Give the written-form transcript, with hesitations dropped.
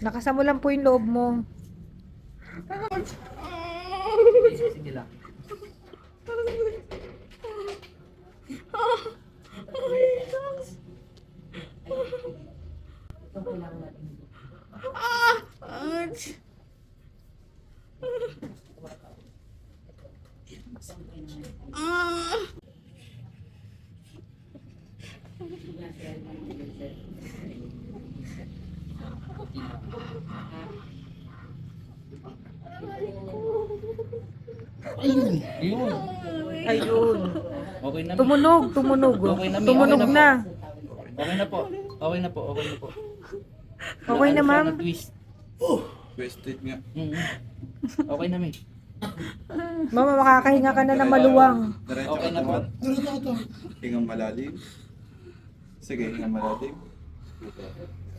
Lakasan mo lang po yung loob mo. Sige lang. Ayun. Ayun. Okay na. Tumunog. Okay na, Tumunog okay na. Okay na po. Okay na po. Okay na, ma'am. Twist. Wasted nga. Okay na, May. Mama, makakahinga ka na ng maluwang. Diretso Okay na po. Hingang malalim. Sige, hingang malalim.